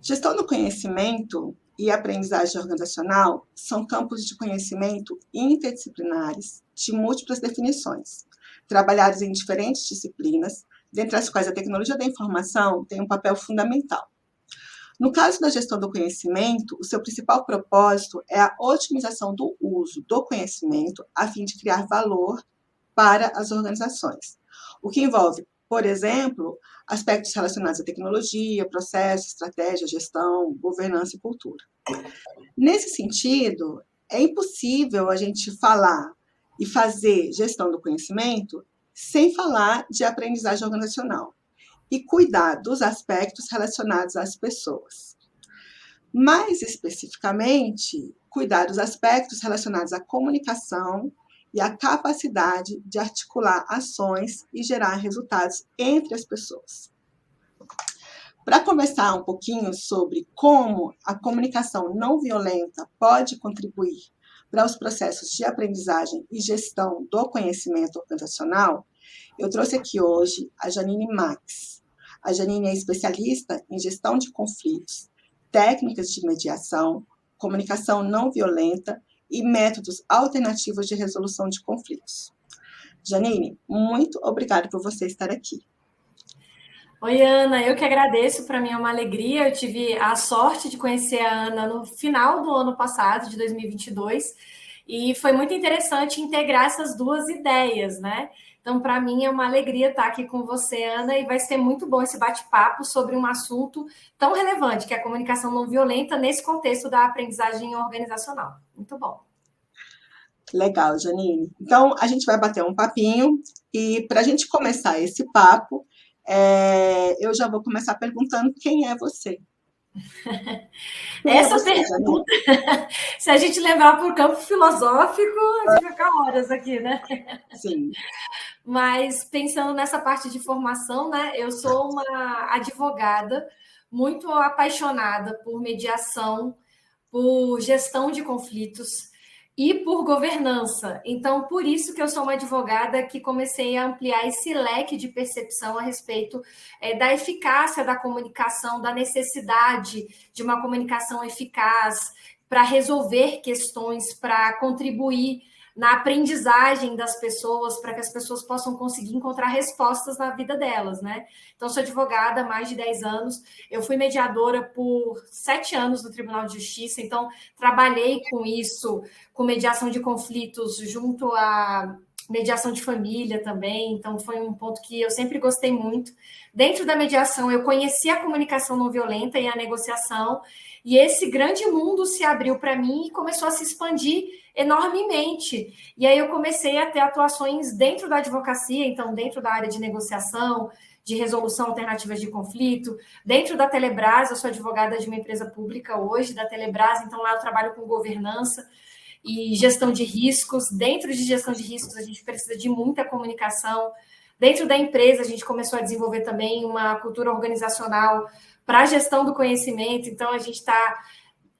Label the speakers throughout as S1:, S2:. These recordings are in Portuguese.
S1: Gestão do conhecimento e aprendizagem organizacional são campos de conhecimento interdisciplinares de múltiplas definições, trabalhados em diferentes disciplinas, dentre as quais a tecnologia da informação tem um papel fundamental. No caso da gestão do conhecimento, o seu principal propósito é a otimização do uso do conhecimento a fim de criar valor para as organizações, o que envolve, por exemplo, aspectos relacionados à tecnologia, processo, estratégia, gestão, governança e cultura. Nesse sentido, é impossível a gente falar e fazer gestão do conhecimento sem falar de aprendizagem organizacional e cuidar dos aspectos relacionados às pessoas. Mais especificamente, cuidar dos aspectos relacionados à comunicação e à capacidade de articular ações e gerar resultados entre as pessoas. Para conversar um pouquinho sobre como a comunicação não violenta pode contribuir para os processos de aprendizagem e gestão do conhecimento organizacional, eu trouxe aqui hoje a Janine Max. A Janine é especialista em gestão de conflitos, técnicas de mediação, comunicação não violenta e métodos alternativos de resolução de conflitos. Janine, muito obrigada por você estar aqui.
S2: Oi, Ana, eu que agradeço, para mim é uma alegria. Eu tive a sorte de conhecer a Ana no final do ano passado, de 2022, e foi muito interessante integrar essas duas ideias, né? Então, para mim é uma alegria estar aqui com você, Ana, e vai ser muito bom esse bate-papo sobre um assunto tão relevante, que é a comunicação não violenta, nesse contexto da aprendizagem organizacional. Muito bom.
S1: Legal, Janine. Então, a gente vai bater um papinho, e para a gente começar esse papo, eu já vou começar perguntando quem é você.
S2: Essa pergunta, se a gente levar para o campo filosófico, a gente vai ficar horas aqui, né?
S1: Sim.
S2: Mas pensando nessa parte de formação, né? Eu sou uma advogada muito apaixonada por mediação, por gestão de conflitos e por governança. Então, por isso que eu sou uma advogada que comecei a ampliar esse leque de percepção a respeito da eficácia da comunicação, da necessidade de uma comunicação eficaz para resolver questões, para contribuir na aprendizagem das pessoas, para que as pessoas possam conseguir encontrar respostas na vida delas, né? Então, sou advogada há mais de 10 anos, eu fui mediadora por 7 anos no Tribunal de Justiça, então trabalhei com isso, com mediação de conflitos, junto à mediação de família também, então foi um ponto que eu sempre gostei muito. Dentro da mediação, eu conheci a comunicação não violenta e a negociação, e esse grande mundo se abriu para mim e começou a se expandir enormemente. E aí eu comecei a ter atuações dentro da advocacia, então dentro da área de negociação, de resolução alternativa de conflito, dentro da Telebrás, eu sou advogada de uma empresa pública hoje, da Telebrás, então lá eu trabalho com governança e gestão de riscos. Dentro de gestão de riscos, a gente precisa de muita comunicação. Dentro da empresa, a gente começou a desenvolver também uma cultura organizacional para a gestão do conhecimento, então a gente está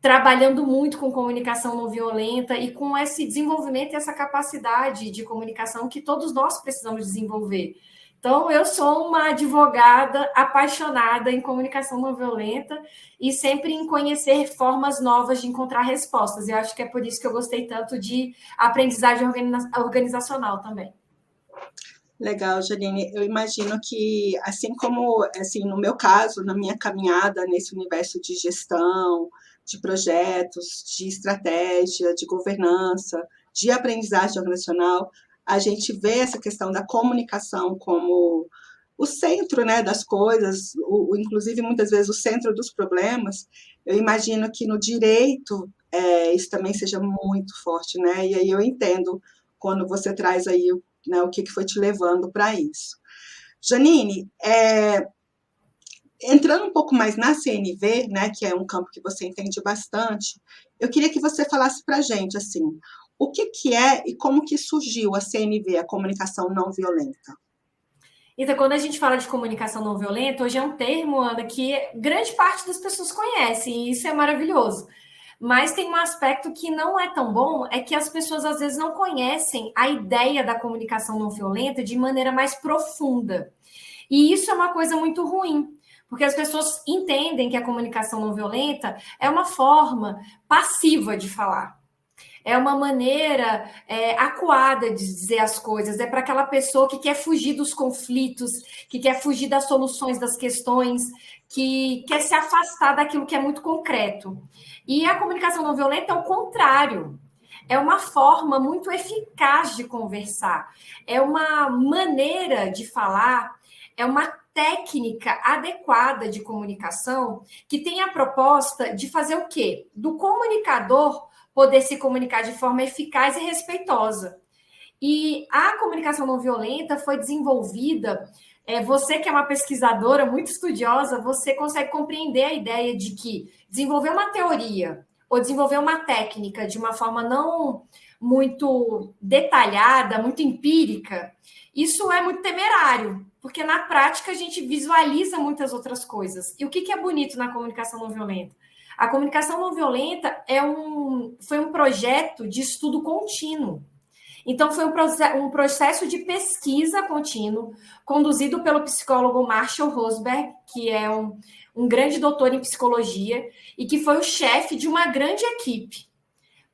S2: trabalhando muito com comunicação não violenta e com esse desenvolvimento e essa capacidade de comunicação que todos nós precisamos desenvolver. Então, eu sou uma advogada apaixonada em comunicação não violenta e sempre em conhecer formas novas de encontrar respostas. E eu acho que é por isso que eu gostei tanto de aprendizagem organizacional também.
S1: Legal, Janine. Eu imagino que, assim como, assim, no meu caso, na minha caminhada nesse universo de gestão, de projetos, de estratégia, de governança, de aprendizagem organizacional, a gente vê essa questão da comunicação como o centro, né, das coisas, inclusive muitas vezes o centro dos problemas. Eu imagino que no direito isso também seja muito forte, né? E aí eu entendo quando você traz aí, né, o que foi te levando para isso. Janine, entrando um pouco mais na CNV, né, que é um campo que você entende bastante, eu queria que você falasse para a gente, assim, o que é e como que surgiu a CNV, a comunicação não violenta?
S2: Então, quando a gente fala de comunicação não violenta, hoje é um termo, Ana, que grande parte das pessoas conhecem, e isso é maravilhoso. Mas tem um aspecto que não é tão bom, é que as pessoas às vezes não conhecem a ideia da comunicação não violenta de maneira mais profunda. E isso é uma coisa muito ruim, Porque as pessoas entendem que a comunicação não violenta é uma forma passiva de falar. É uma maneira acuada de dizer as coisas. É para aquela pessoa que quer fugir dos conflitos, que quer fugir das soluções das questões, que quer se afastar daquilo que é muito concreto. E a comunicação não violenta é o contrário. É uma forma muito eficaz de conversar. É uma maneira de falar, é uma técnica adequada de comunicação que tem a proposta de fazer o quê? Do comunicador poder se comunicar de forma eficaz e respeitosa. E a comunicação não violenta foi desenvolvida. Você que é uma pesquisadora muito estudiosa, você consegue compreender a ideia de que desenvolver uma teoria ou desenvolver uma técnica de uma forma não muito detalhada, muito empírica, isso é muito temerário, porque na prática a gente visualiza muitas outras coisas. E o que é bonito na comunicação não violenta? A comunicação não violenta foi um projeto de estudo contínuo. Então, foi um processo de pesquisa contínuo, conduzido pelo psicólogo Marshall Rosenberg, que é um grande doutor em psicologia, e que foi o chefe de uma grande equipe,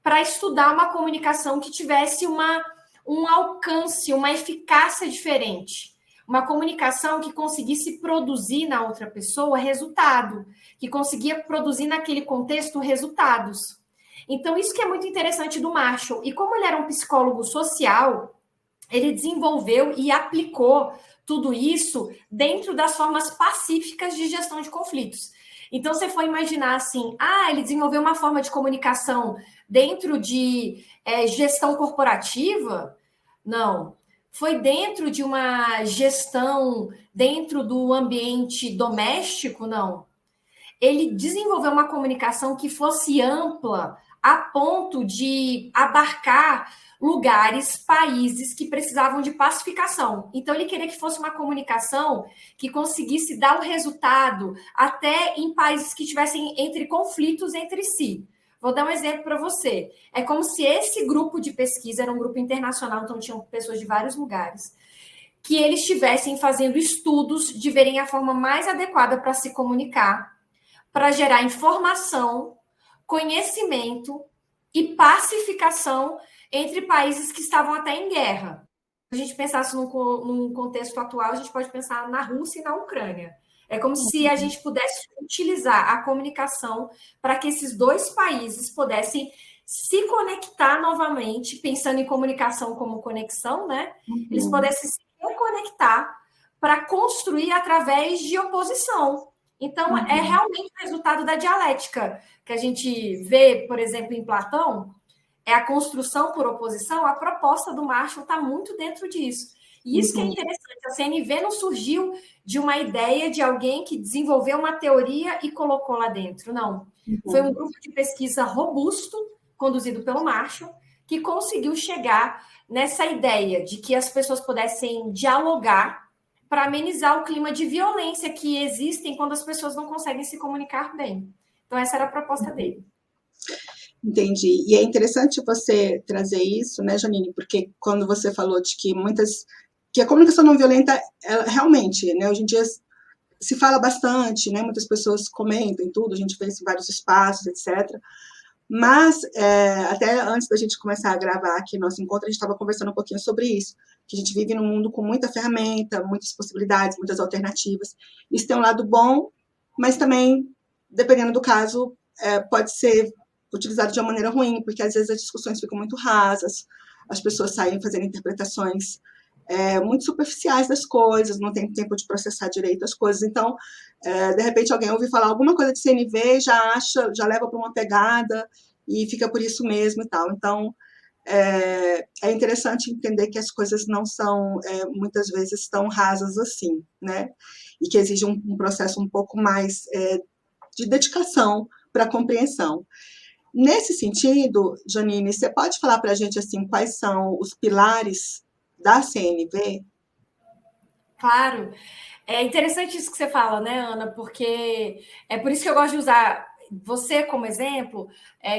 S2: para estudar uma comunicação que tivesse um alcance, uma eficácia diferente. Uma comunicação que conseguisse produzir na outra pessoa resultado, que conseguia produzir naquele contexto resultados. Então, isso que é muito interessante do Marshall. E como ele era um psicólogo social, ele desenvolveu e aplicou tudo isso dentro das formas pacíficas de gestão de conflitos. Então, você foi imaginar assim, ele desenvolveu uma forma de comunicação dentro de gestão corporativa? Não. Foi dentro de uma gestão, dentro do ambiente doméstico? Não. Ele desenvolveu uma comunicação que fosse ampla, a ponto de abarcar lugares, países que precisavam de pacificação. Então, ele queria que fosse uma comunicação que conseguisse dar o resultado até em países que tivessem entre conflitos entre si. Vou dar um exemplo para você. É como se esse grupo de pesquisa era um grupo internacional, então tinham pessoas de vários lugares, que eles estivessem fazendo estudos de verem a forma mais adequada para se comunicar, para gerar informação, conhecimento e pacificação entre países que estavam até em guerra. Se a gente pensasse num contexto atual, a gente pode pensar na Rússia e na Ucrânia. É como se a gente pudesse utilizar a comunicação para que esses dois países pudessem se conectar novamente, pensando em comunicação como conexão, né? Eles pudessem se reconectar para construir através de oposição. Então, é realmente o resultado da dialética que a gente vê, por exemplo, em Platão, é a construção por oposição. A proposta do Marshall está muito dentro disso. E isso que é interessante, a CNV não surgiu de uma ideia de alguém que desenvolveu uma teoria e colocou lá dentro, não. Foi um grupo de pesquisa robusto, conduzido pelo Marshall, que conseguiu chegar nessa ideia de que as pessoas pudessem dialogar para amenizar o clima de violência que existem quando as pessoas não conseguem se comunicar bem. Então, essa era a proposta dele.
S1: Entendi. E é interessante você trazer isso, né, Janine? Porque quando você falou de que a comunicação não violenta, ela, realmente, né, hoje em dia se fala bastante, né, muitas pessoas comentam tudo, a gente vê isso em vários espaços, etc. Mas, até antes da gente começar a gravar aqui nosso encontro, a gente estava conversando um pouquinho sobre isso, que a gente vive num mundo com muita ferramenta, muitas possibilidades, muitas alternativas. Isso tem um lado bom, mas também, dependendo do caso, pode ser utilizado de uma maneira ruim, porque às vezes as discussões ficam muito rasas, as pessoas saem fazendo interpretações muito superficiais das coisas, não tem tempo de processar direito as coisas. Então, de repente, alguém ouve falar alguma coisa de CNV, já leva para uma pegada e fica por isso mesmo e tal. Então, é interessante entender que as coisas não são, muitas vezes, tão rasas assim, né? E que exige um processo um pouco mais de dedicação para a compreensão. Nesse sentido, Janine, você pode falar para a gente assim, quais são os pilares da CNV?
S2: Claro. É interessante isso que você fala, né, Ana? Porque é por isso que eu gosto de usar você como exemplo,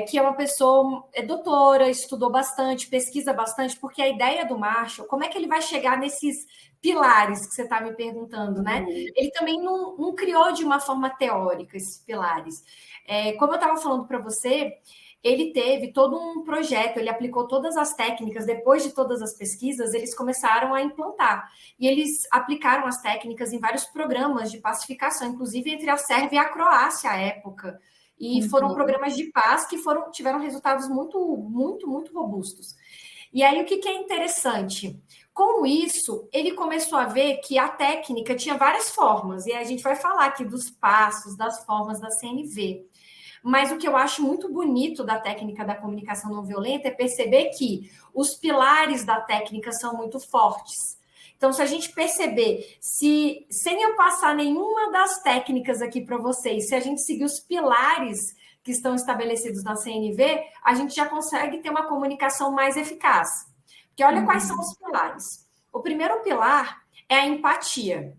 S2: que é uma pessoa doutora, estudou bastante, pesquisa bastante, porque a ideia do Marshall, como é que ele vai chegar nesses pilares que você está me perguntando, né? Ele também não criou de uma forma teórica esses pilares. Como eu estava falando para você, ele teve todo um projeto, ele aplicou todas as técnicas, depois de todas as pesquisas, eles começaram a implantar. E eles aplicaram as técnicas em vários programas de pacificação, inclusive entre a Sérvia e a Croácia à época. E foram programas de paz que tiveram resultados muito, muito, muito robustos. E aí, o que é interessante? Com isso, ele começou a ver que a técnica tinha várias formas, e a gente vai falar aqui dos passos, das formas da CNV. Mas o que eu acho muito bonito da técnica da comunicação não violenta é perceber que os pilares da técnica são muito fortes. Então, se a gente perceber, sem eu passar nenhuma das técnicas aqui para vocês, se a gente seguir os pilares que estão estabelecidos na CNV, a gente já consegue ter uma comunicação mais eficaz. Porque olha quais são os pilares. O primeiro pilar é a empatia.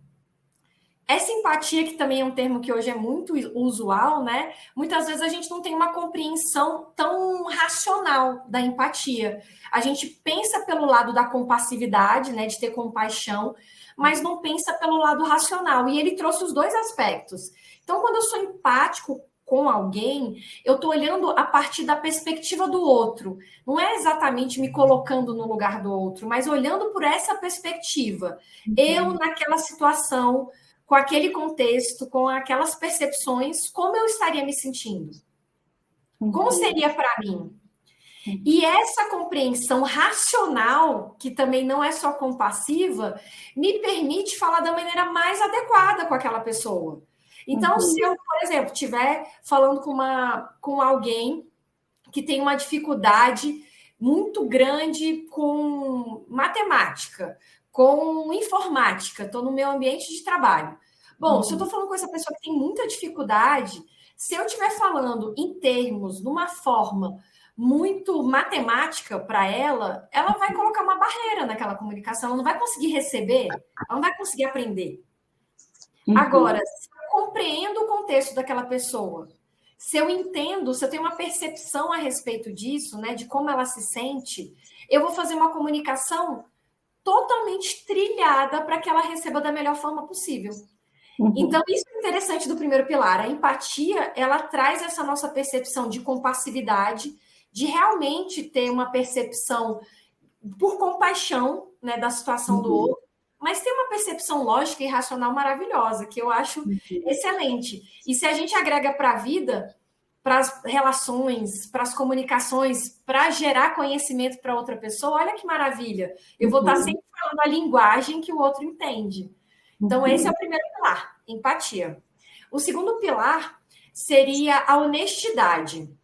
S2: Essa empatia, que também é um termo que hoje é muito usual, né? Muitas vezes a gente não tem uma compreensão tão racional da empatia. A gente pensa pelo lado da compassividade, né? De ter compaixão, mas não pensa pelo lado racional. E ele trouxe os dois aspectos. Então, quando eu sou empático com alguém, eu estou olhando a partir da perspectiva do outro. Não é exatamente me colocando no lugar do outro, mas olhando por essa perspectiva. Eu, naquela situação, com aquele contexto, com aquelas percepções, como eu estaria me sentindo? Como seria para mim? E essa compreensão racional, que também não é só compassiva, me permite falar da maneira mais adequada com aquela pessoa. Então, se eu, por exemplo, estiver falando com alguém que tem uma dificuldade muito grande com matemática, com informática, estou no meu ambiente de trabalho. Bom, se eu estou falando com essa pessoa que tem muita dificuldade, se eu estiver falando em termos, numa forma muito matemática para ela, ela vai colocar uma barreira naquela comunicação, ela não vai conseguir receber, ela não vai conseguir aprender. Agora, se eu compreendo o contexto daquela pessoa, se eu entendo, se eu tenho uma percepção a respeito disso, né, de como ela se sente, eu vou fazer uma comunicação totalmente trilhada para que ela receba da melhor forma possível. Então, isso é interessante do primeiro pilar. A empatia, ela traz essa nossa percepção de compassividade, de realmente ter uma percepção por compaixão, né, da situação do outro, mas tem uma percepção lógica e racional maravilhosa, que eu acho excelente. E se a gente agrega para a vida, para as relações, para as comunicações, para gerar conhecimento para outra pessoa, olha que maravilha. Eu vou estar sempre falando a linguagem que o outro entende. Então, esse é o primeiro pilar, empatia. O segundo pilar seria a honestidade.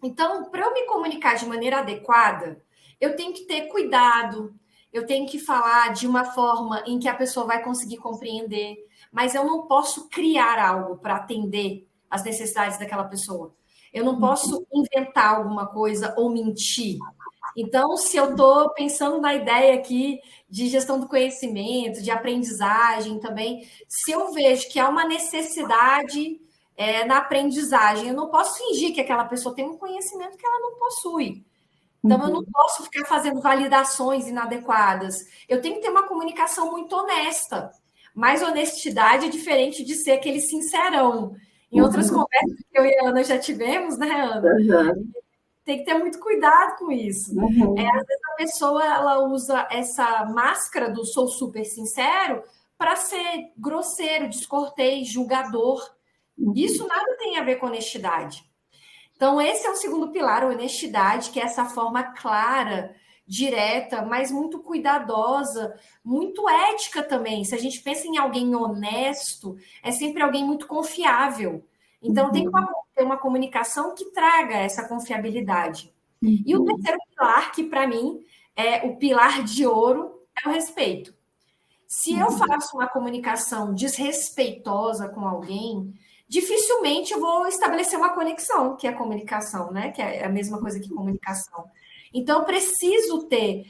S2: Então, para eu me comunicar de maneira adequada, eu tenho que ter cuidado, eu tenho que falar de uma forma em que a pessoa vai conseguir compreender, mas eu não posso criar algo para atender às necessidades daquela pessoa. Eu não posso inventar alguma coisa ou mentir. Então, se eu estou pensando na ideia aqui de gestão do conhecimento, de aprendizagem também, se eu vejo que há uma necessidade na aprendizagem, eu não posso fingir que aquela pessoa tem um conhecimento que ela não possui. Então, eu não posso ficar fazendo validações inadequadas. Eu tenho que ter uma comunicação muito honesta. Mas honestidade é diferente de ser aquele sincerão. Em outras conversas que eu e a Ana já tivemos, né, Ana? Tem que ter muito cuidado com isso. Às vezes a pessoa ela usa essa máscara do sou super sincero para ser grosseiro, descortês, julgador. Isso nada tem a ver com honestidade. Então, esse é o segundo pilar, a honestidade, que é essa forma clara, direta, mas muito cuidadosa, muito ética também. Se a gente pensa em alguém honesto, é sempre alguém muito confiável. Então, tem que ter uma comunicação que traga essa confiabilidade. E o terceiro pilar, que para mim é o pilar de ouro, é o respeito. Se eu faço uma comunicação desrespeitosa com alguém, dificilmente eu vou estabelecer uma conexão, que é comunicação, né? Que é a mesma coisa que comunicação. Então, eu preciso ter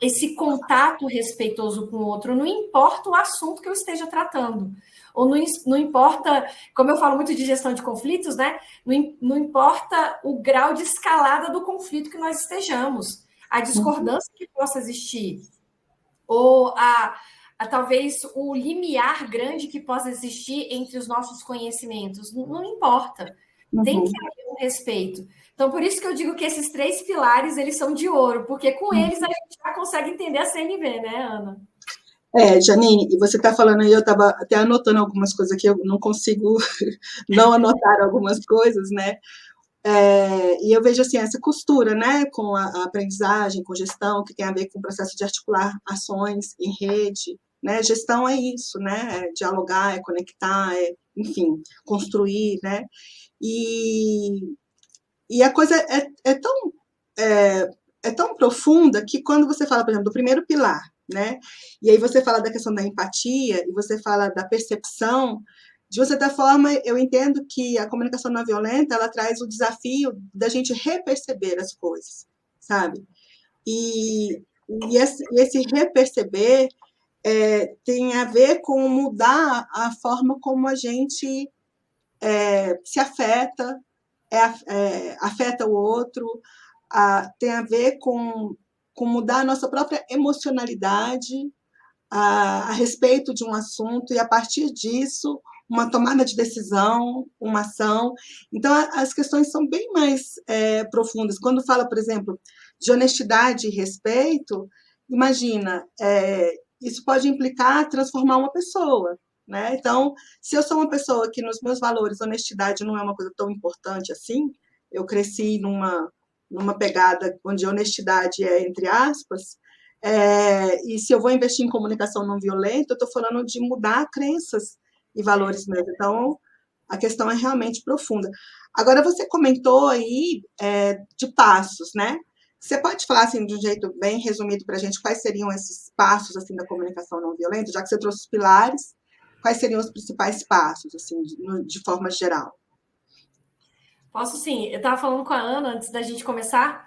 S2: esse contato respeitoso com o outro, não importa o assunto que eu esteja tratando. ou não importa, como eu falo muito de gestão de conflitos, né? Não importa o grau de escalada do conflito que nós estejamos, a discordância que possa existir, ou talvez o limiar grande que possa existir entre os nossos conhecimentos, não importa. Tem que haver um respeito. Então, por isso que eu digo que esses 3 pilares, eles são de ouro, porque com eles a gente já consegue entender a CNV, né, Ana?
S1: Janine, e você está falando aí, eu estava até anotando algumas coisas aqui, eu não consigo não anotar algumas coisas, né? E eu vejo assim, essa costura, né, com a aprendizagem, com gestão, que tem a ver com o processo de articular ações em rede, né? Gestão é isso, né? É dialogar, é conectar, enfim, construir, né? E, e a coisa é, é tão profunda que quando você fala, por exemplo, do primeiro pilar, né? E aí você fala da questão da empatia e você fala da percepção. De uma certa forma, eu entendo que a comunicação não violenta ela traz o desafio da gente reperceber as coisas, sabe? E, esse reperceber tem a ver com mudar a forma como a gente se afeta, afeta o outro, tem a ver com mudar a nossa própria emocionalidade a respeito de um assunto e, a partir disso, uma tomada de decisão, uma ação. Então, as questões são bem mais profundas. Quando fala, por exemplo, de honestidade e respeito, imagina, isso pode implicar transformar uma pessoa. Né? Então, se eu sou uma pessoa que nos meus valores honestidade não é uma coisa tão importante assim, eu cresci numa pegada onde honestidade é entre aspas, e se eu vou investir em comunicação não violenta, eu estou falando de mudar crenças e valores mesmo. Então, a questão é realmente profunda. Agora, você comentou aí de passos, né? Você pode falar assim de um jeito bem resumido para a gente quais seriam esses passos assim da comunicação não violenta, já que você trouxe os pilares, quais seriam os principais passos assim de forma geral?
S2: Posso sim. Eu estava falando com a Ana antes da gente começar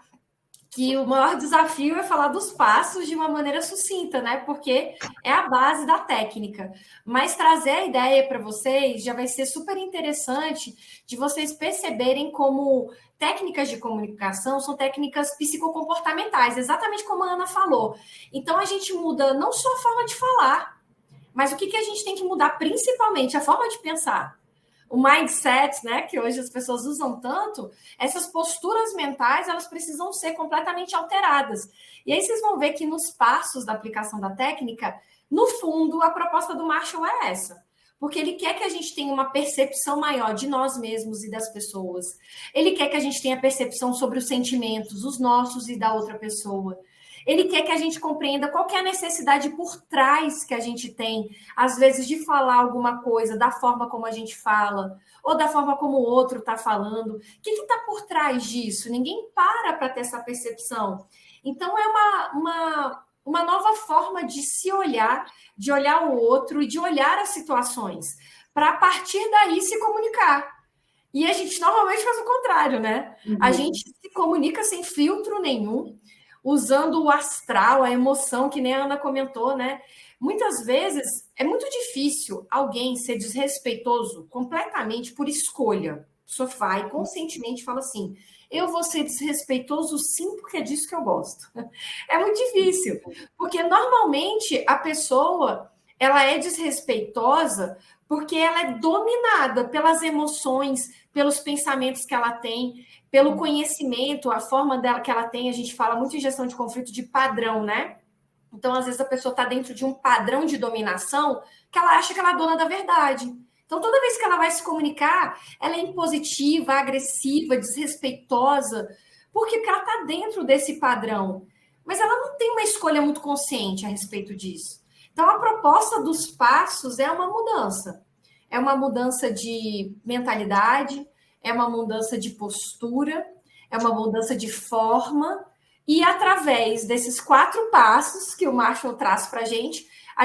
S2: que o maior desafio é falar dos passos de uma maneira sucinta, né? Porque é a base da técnica. Mas trazer a ideia para vocês já vai ser super interessante de vocês perceberem como técnicas de comunicação são técnicas psicocomportamentais, exatamente como a Ana falou. Então a gente muda não só a forma de falar, mas o que a gente tem que mudar principalmente a forma de pensar. O mindset, né, que hoje as pessoas usam tanto, essas posturas mentais, elas precisam ser completamente alteradas. E aí vocês vão ver que nos passos da aplicação da técnica, no fundo, a proposta do Marshall é essa. Porque ele quer que a gente tenha uma percepção maior de nós mesmos e das pessoas. Ele quer que a gente tenha percepção sobre os sentimentos, os nossos e da outra pessoa. Ele quer que a gente compreenda qual que é a necessidade por trás que a gente tem, às vezes, de falar alguma coisa da forma como a gente fala, ou da forma como o outro está falando. O que está por trás disso? Ninguém para ter essa percepção. Então, é uma nova forma de se olhar, de olhar o outro e de olhar as situações, para, a partir daí, se comunicar. E a gente normalmente faz o contrário, né? A gente se comunica sem filtro nenhum, usando o astral, a emoção, que nem a Ana comentou, né? Muitas vezes é muito difícil alguém ser desrespeitoso completamente por escolha. A pessoa vai conscientemente fala assim: eu vou ser desrespeitoso sim, porque é disso que eu gosto. É muito difícil, porque normalmente a pessoa ela é desrespeitosa porque ela é dominada pelas emoções, pelos pensamentos que ela tem, pelo conhecimento, a forma dela que ela tem. A gente fala muito em gestão de conflito de padrão, né? Então, às vezes, a pessoa está dentro de um padrão de dominação que ela acha que ela é dona da verdade. Então, toda vez que ela vai se comunicar, ela é impositiva, agressiva, desrespeitosa, porque ela está dentro desse padrão. Mas ela não tem uma escolha muito consciente a respeito disso. Então, a proposta dos passos é uma mudança. É uma mudança de mentalidade, é uma mudança de postura, é uma mudança de forma, e através desses 4 passos que o Marshall traz para a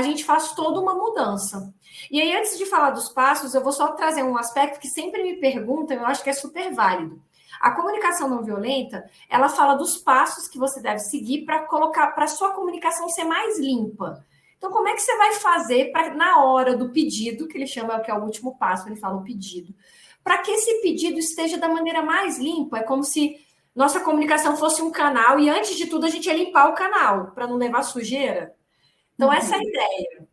S2: gente faz toda uma mudança. E aí, antes de falar dos passos, eu vou só trazer um aspecto que sempre me perguntam, eu acho que é super válido. A comunicação não violenta, ela fala dos passos que você deve seguir para colocar, para a sua comunicação ser mais limpa. Então, como é que você vai fazer para, na hora do pedido, que ele chama, que é o último passo, ele fala o pedido, para que esse pedido esteja da maneira mais limpa? É como se nossa comunicação fosse um canal e, antes de tudo, a gente ia limpar o canal para não levar sujeira. Então, essa é a ideia.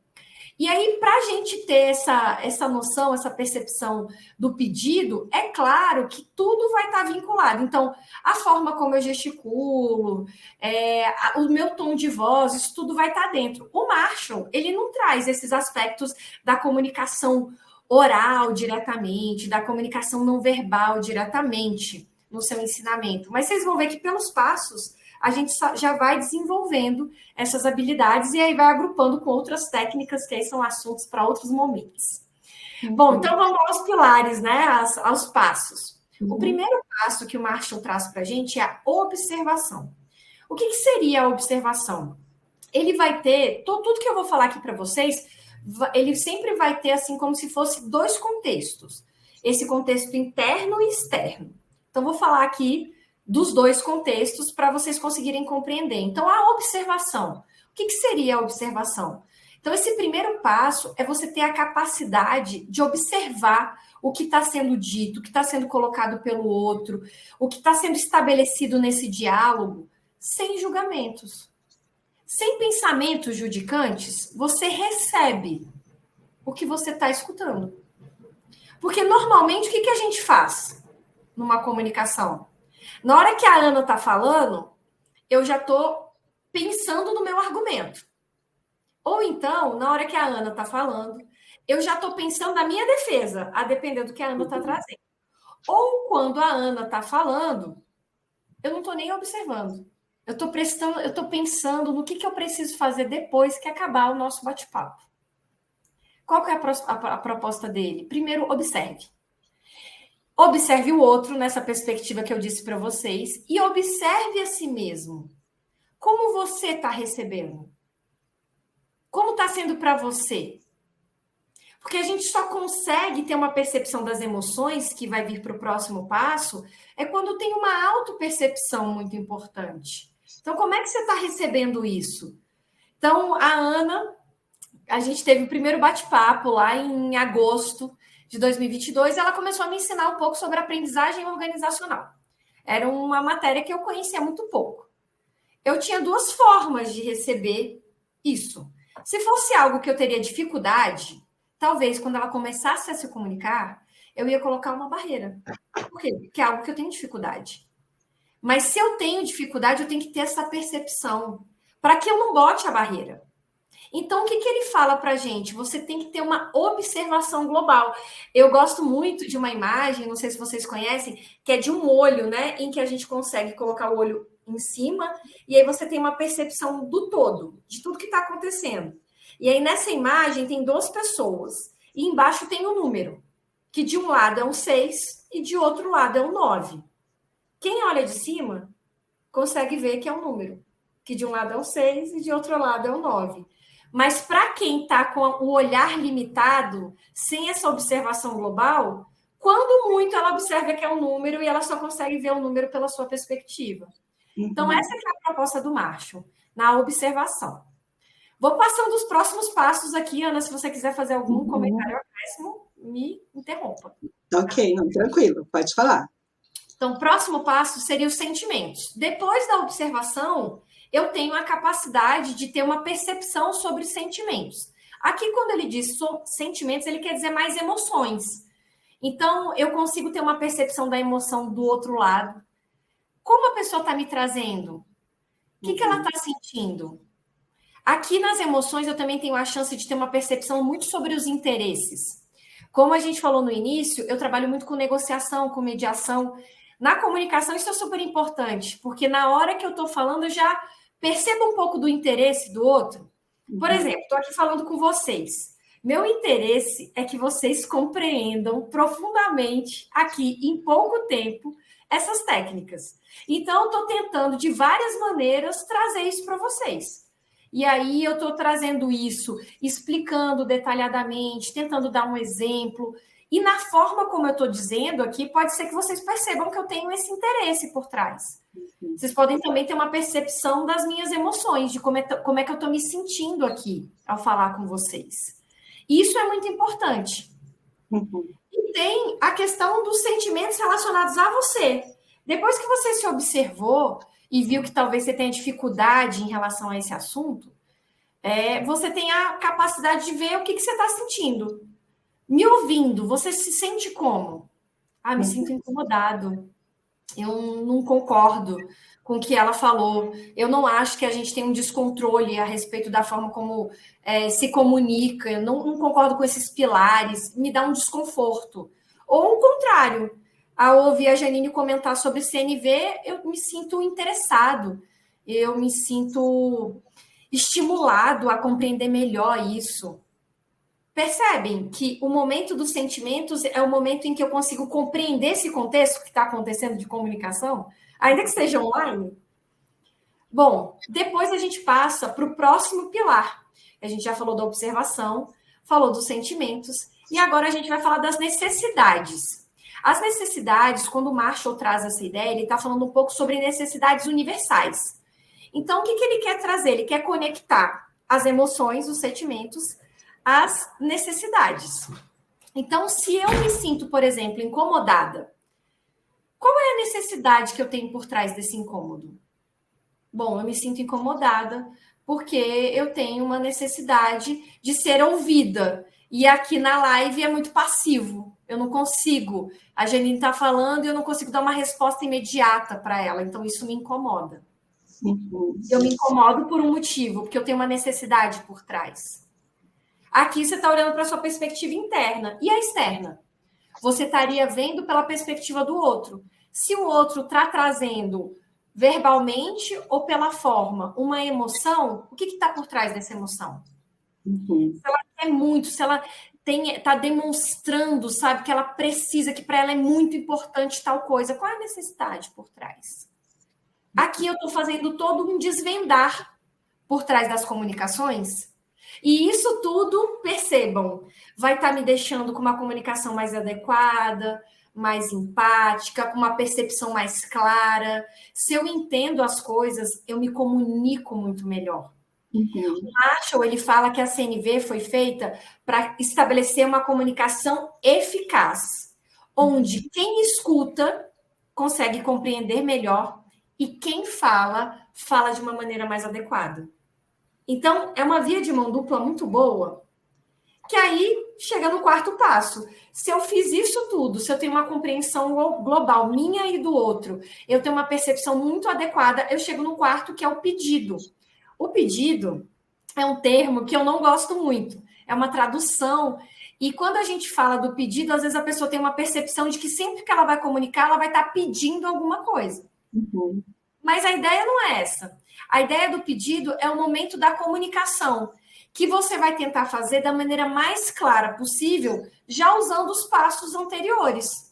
S2: E aí, para a gente ter essa noção, essa percepção do pedido, é claro que tudo vai estar vinculado. Então, a forma como eu gesticulo, o meu tom de voz, isso tudo vai estar dentro. O Marshall, ele não traz esses aspectos da comunicação oral diretamente, da comunicação não verbal diretamente no seu ensinamento. Mas vocês vão ver que pelos passos a gente já vai desenvolvendo essas habilidades e aí vai agrupando com outras técnicas, que aí são assuntos para outros momentos. Bom, então vamos aos pilares, né? Aos passos. O primeiro passo que o Marshall traz para a gente é a observação. O que seria a observação? Ele vai ter, tudo que eu vou falar aqui para vocês, ele sempre vai ter assim como se fosse dois contextos. Esse contexto interno e externo. Então, vou falar aqui dos dois contextos para vocês conseguirem compreender. Então, a observação. O que seria a observação? Então, esse primeiro passo é você ter a capacidade de observar o que está sendo dito, o que está sendo colocado pelo outro, o que está sendo estabelecido nesse diálogo, sem julgamentos. Sem pensamentos judicantes, você recebe o que você está escutando. Porque, normalmente, o que a gente faz numa comunicação? Na hora que a Ana está falando, eu já estou pensando no meu argumento. Ou então, na hora que a Ana está falando, eu já estou pensando na minha defesa, a depender do que a Ana está trazendo. Ou quando a Ana está falando, eu não estou nem observando. Eu estou pensando no que eu preciso fazer depois que acabar o nosso bate-papo. Qual que é a proposta dele? Primeiro, observe. Observe o outro nessa perspectiva que eu disse para vocês e observe a si mesmo. Como você está recebendo? Como está sendo para você? Porque a gente só consegue ter uma percepção das emoções, que vai vir para o próximo passo, é quando tem uma autopercepção muito importante. Então, como é que você está recebendo isso? Então, a Ana, a gente teve o primeiro bate-papo lá em agosto de 2022, ela começou a me ensinar um pouco sobre aprendizagem organizacional. Era uma matéria que eu conhecia muito pouco. Eu tinha duas formas de receber isso. Se fosse algo que eu teria dificuldade, talvez quando ela começasse a se comunicar, eu ia colocar uma barreira. Por quê? Porque é algo que eu tenho dificuldade. Mas se eu tenho dificuldade, eu tenho que ter essa percepção para que eu não bote a barreira. Então, o que ele fala para a gente? Você tem que ter uma observação global. Eu gosto muito de uma imagem, não sei se vocês conhecem, que é de um olho, né? Em que a gente consegue colocar o olho em cima e aí você tem uma percepção do todo, de tudo que está acontecendo. E aí, nessa imagem, tem duas pessoas. E embaixo tem um número, que de um lado é um 6 e de outro lado é um 9. Quem olha de cima consegue ver que é um número, que de um lado é um 6 e de outro lado é um 9. Mas para quem está com o olhar limitado, sem essa observação global, quando muito ela observa que é um número e ela só consegue ver o número pela sua perspectiva. Então, essa que é a proposta do Marshall, na observação. Vou passando os próximos passos aqui, Ana, se você quiser fazer algum comentário acréscimo, me interrompa.
S1: Ok, não, tranquilo, pode falar.
S2: Então, o próximo passo seria os sentimentos. Depois da observação, eu tenho a capacidade de ter uma percepção sobre sentimentos. Aqui, quando ele diz sentimentos, ele quer dizer mais emoções. Então, eu consigo ter uma percepção da emoção do outro lado. Como a pessoa está me trazendo? O que ela está sentindo? Aqui nas emoções, eu também tenho a chance de ter uma percepção muito sobre os interesses. Como a gente falou no início, eu trabalho muito com negociação, com mediação. Na comunicação, isso é super importante, porque na hora que eu estou falando, eu já percebo um pouco do interesse do outro. Por exemplo, estou aqui falando com vocês. Meu interesse é que vocês compreendam profundamente, aqui, em pouco tempo, essas técnicas. Então, estou tentando, de várias maneiras, trazer isso para vocês. E aí, eu estou trazendo isso, explicando detalhadamente, tentando dar um exemplo. E na forma como eu estou dizendo aqui, pode ser que vocês percebam que eu tenho esse interesse por trás. Vocês podem também ter uma percepção das minhas emoções, de como é que eu estou me sentindo aqui ao falar com vocês. Isso é muito importante. E tem a questão dos sentimentos relacionados a você. Depois que você se observou e viu que talvez você tenha dificuldade em relação a esse assunto, você tem a capacidade de ver o que você está sentindo. Me ouvindo, você se sente como? Me sinto incomodado. Eu não concordo com o que ela falou. Eu não acho que a gente tem um descontrole a respeito da forma como se comunica. Eu não concordo com esses pilares. Me dá um desconforto. Ou o contrário. Ao ouvir a Janine comentar sobre CNV, eu me sinto interessado. Eu me sinto estimulado a compreender melhor isso. Percebem que o momento dos sentimentos é o momento em que eu consigo compreender esse contexto que está acontecendo de comunicação, ainda que seja online? Bom, depois a gente passa para o próximo pilar. A gente já falou da observação, falou dos sentimentos, e agora a gente vai falar das necessidades. As necessidades, quando o Marshall traz essa ideia, ele está falando um pouco sobre necessidades universais. Então, o que ele quer trazer? Ele quer conectar as emoções, os sentimentos, as necessidades. Então, se eu me sinto, por exemplo, incomodada, qual é a necessidade que eu tenho por trás desse incômodo? Bom, eu me sinto incomodada porque eu tenho uma necessidade de ser ouvida. E aqui na live é muito passivo. Eu não consigo. A Janine está falando e eu não consigo dar uma resposta imediata para ela. Então, isso me incomoda. Eu me incomodo por um motivo, porque eu tenho uma necessidade por trás. Aqui você está olhando para a sua perspectiva interna. E a externa? Você estaria vendo pela perspectiva do outro. Se o outro está trazendo verbalmente ou pela forma uma emoção, o que está por trás dessa emoção? Se ela quer muito, se ela está demonstrando, sabe, que ela precisa, que para ela é muito importante tal coisa, qual é a necessidade por trás? Aqui eu estou fazendo todo um desvendar por trás das comunicações. E isso tudo, percebam, vai estar me deixando com uma comunicação mais adequada, mais empática, com uma percepção mais clara. Se eu entendo as coisas, eu me comunico muito melhor. O Marshall, ele fala que a CNV foi feita para estabelecer uma comunicação eficaz, onde quem escuta consegue compreender melhor e quem fala, fala de uma maneira mais adequada. Então, é uma via de mão dupla muito boa, que aí chega no quarto passo. Se eu fiz isso tudo, se eu tenho uma compreensão global minha e do outro, eu tenho uma percepção muito adequada, eu chego no quarto, que é o pedido. O pedido é um termo que eu não gosto muito, é uma tradução. E quando a gente fala do pedido, às vezes a pessoa tem uma percepção de que sempre que ela vai comunicar, ela vai estar pedindo alguma coisa. Mas a ideia não é essa. A ideia do pedido é o momento da comunicação, que você vai tentar fazer da maneira mais clara possível, já usando os passos anteriores.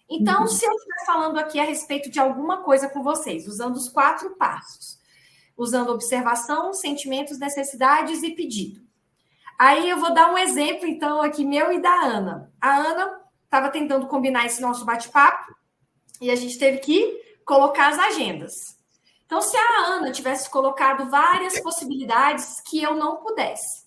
S2: Então, se eu estiver falando aqui a respeito de alguma coisa com vocês, usando os 4 passos, usando observação, sentimentos, necessidades e pedido. Aí eu vou dar um exemplo, então, aqui meu e da Ana. A Ana estava tentando combinar esse nosso bate-papo e a gente teve que colocar as agendas. Então, se a Ana tivesse colocado várias possibilidades que eu não pudesse,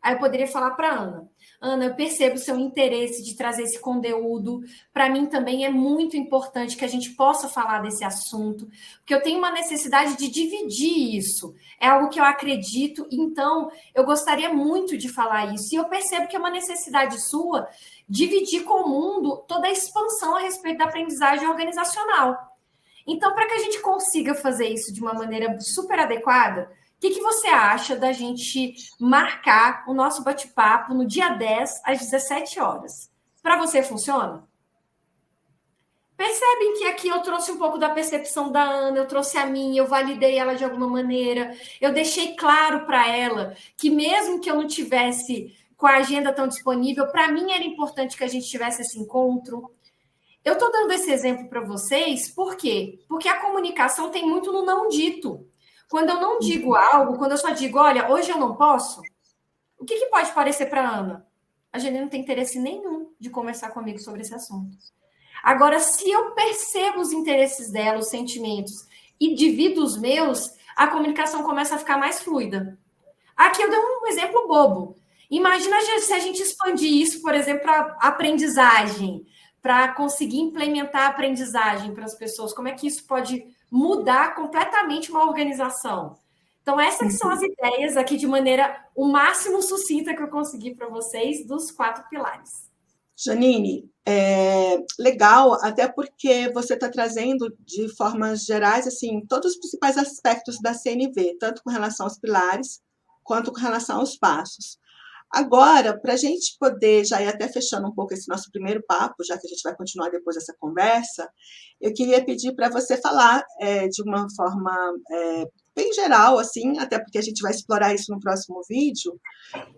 S2: aí eu poderia falar para a Ana, Ana, eu percebo o seu interesse de trazer esse conteúdo. Para mim também é muito importante que a gente possa falar desse assunto, porque eu tenho uma necessidade de dividir isso. É algo que eu acredito, então eu gostaria muito de falar isso. E eu percebo que é uma necessidade sua dividir com o mundo toda a expansão a respeito da aprendizagem organizacional. Então, para que a gente consiga fazer isso de uma maneira super adequada, o que você acha da gente marcar o nosso bate-papo no dia 10, às 17 horas? Para você, funciona? Percebem que aqui eu trouxe um pouco da percepção da Ana, eu trouxe a minha, eu validei ela de alguma maneira, eu deixei claro para ela que mesmo que eu não tivesse com a agenda tão disponível, para mim era importante que a gente tivesse esse encontro. Eu estou dando esse exemplo para vocês, por quê? Porque a comunicação tem muito no não dito. Quando eu não digo algo, quando eu só digo, olha, hoje eu não posso, o que pode parecer para a Ana? A Janine não tem interesse nenhum de conversar comigo sobre esse assunto. Agora, se eu percebo os interesses dela, os sentimentos, indivíduos meus, a comunicação começa a ficar mais fluida. Aqui eu dei um exemplo bobo. Imagina se a gente expandir isso, por exemplo, para aprendizagem, para conseguir implementar a aprendizagem para as pessoas. Como é que isso pode mudar completamente uma organização? Então, essas que são as ideias aqui de maneira o máximo sucinta que eu consegui para vocês dos 4 pilares.
S1: Janine, legal, até porque você está trazendo de formas gerais assim todos os principais aspectos da CNV, tanto com relação aos pilares quanto com relação aos passos. Agora, para a gente poder já ir até fechando um pouco esse nosso primeiro papo, já que a gente vai continuar depois dessa conversa, eu queria pedir para você falar de uma forma bem geral, assim, até porque a gente vai explorar isso no próximo vídeo,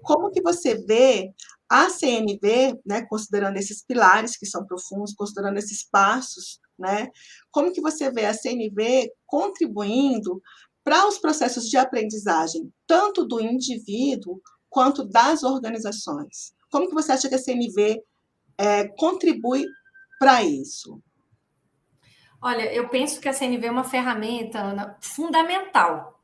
S1: como que você vê a CNV, né, considerando esses pilares que são profundos, considerando esses passos, né, como que você vê a CNV contribuindo para os processos de aprendizagem, tanto do indivíduo quanto das organizações? Como que você acha que a CNV contribui para isso?
S2: Olha, eu penso que a CNV é uma ferramenta, Ana, fundamental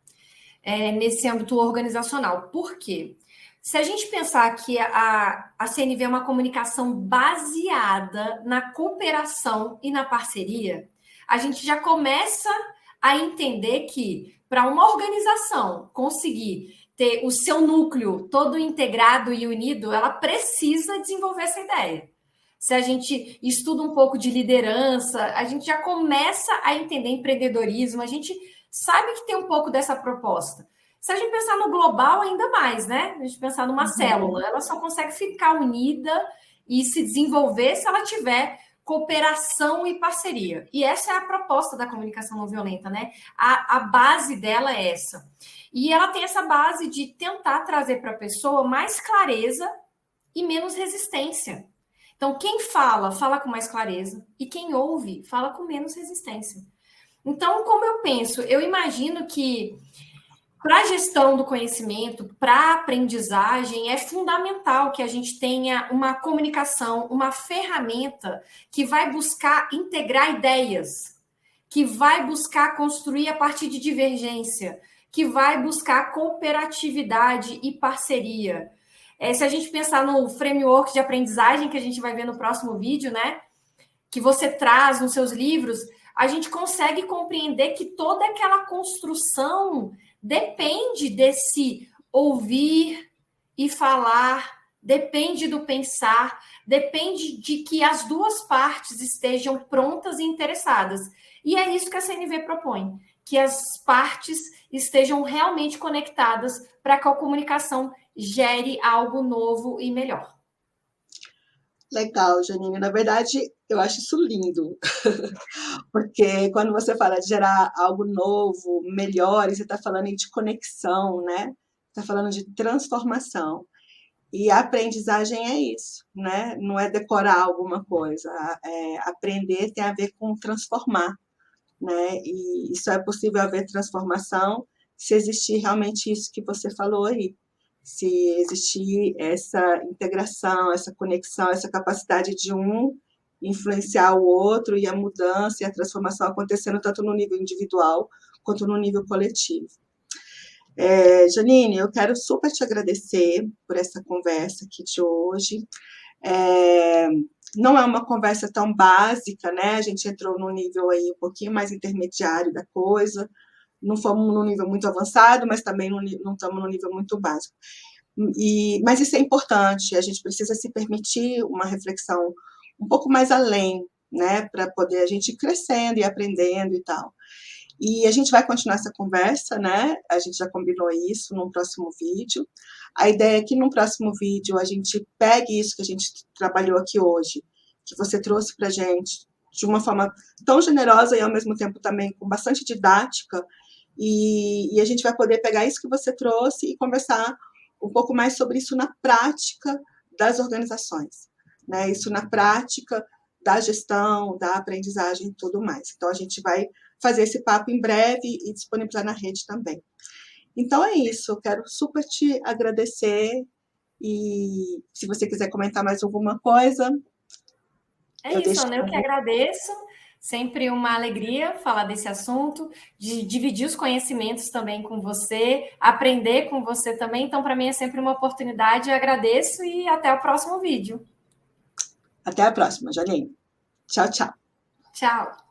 S2: nesse âmbito organizacional. Por quê? Se a gente pensar que a CNV é uma comunicação baseada na cooperação e na parceria, a gente já começa a entender que para uma organização conseguir ter o seu núcleo todo integrado e unido, ela precisa desenvolver essa ideia. Se a gente estuda um pouco de liderança, a gente já começa a entender empreendedorismo, a gente sabe que tem um pouco dessa proposta. Se a gente pensar no global, ainda mais, né? A gente pensar numa célula, ela só consegue ficar unida e se desenvolver se ela tiver cooperação e parceria. E essa é a proposta da comunicação não violenta, né? A base dela é essa. E ela tem essa base de tentar trazer para a pessoa mais clareza e menos resistência. Então, quem fala, fala com mais clareza, e quem ouve, fala com menos resistência. Então, como eu penso? Eu imagino que para a gestão do conhecimento, para a aprendizagem, é fundamental que a gente tenha uma comunicação, uma ferramenta que vai buscar integrar ideias, que vai buscar construir a partir de divergência, que vai buscar cooperatividade e parceria. Se a gente pensar no framework de aprendizagem que a gente vai ver no próximo vídeo, né? Que você traz nos seus livros, a gente consegue compreender que toda aquela construção depende desse ouvir e falar, depende do pensar, depende de que as duas partes estejam prontas e interessadas. E é isso que a CNV propõe, que as partes estejam realmente conectadas para que a comunicação gere algo novo e melhor.
S1: Legal, Janine. Na verdade, eu acho isso lindo, porque quando você fala de gerar algo novo, melhor, você está falando de conexão, né? Está falando de transformação. E a aprendizagem é isso, né? Não é decorar alguma coisa. Aprender tem a ver com transformar, né? E só é possível haver transformação se existir realmente isso que você falou aí. Se existir essa integração, essa conexão, essa capacidade de um influenciar o outro e a mudança e a transformação acontecendo tanto no nível individual quanto no nível coletivo. Janine, eu quero super te agradecer por essa conversa aqui de hoje. Não é uma conversa tão básica, né? A gente entrou num nível aí um pouquinho mais intermediário da coisa, não fomos num nível muito avançado, mas também não estamos num nível muito básico. Mas isso é importante, a gente precisa se permitir uma reflexão um pouco mais além, né? Para poder a gente ir crescendo e aprendendo e tal. E a gente vai continuar essa conversa, né? A gente já combinou isso num próximo vídeo. A ideia é que no próximo vídeo a gente pegue isso que a gente trabalhou aqui hoje, que você trouxe para a gente, de uma forma tão generosa e ao mesmo tempo também com bastante didática, e a gente vai poder pegar isso que você trouxe e conversar um pouco mais sobre isso na prática das organizações, né? Isso na prática da gestão, da aprendizagem e tudo mais. Então, a gente vai fazer esse papo em breve e disponibilizar na rede também. Então, é isso. Eu quero super te agradecer e se você quiser comentar mais alguma coisa,
S2: É
S1: eu
S2: isso,
S1: deixo.
S2: Ana, eu que agradeço. Sempre uma alegria falar desse assunto, de dividir os conhecimentos também com você, aprender com você também. Então, para mim é sempre uma oportunidade. Eu agradeço e até o próximo vídeo.
S1: Até a próxima, Janine. Tchau, tchau.
S2: Tchau.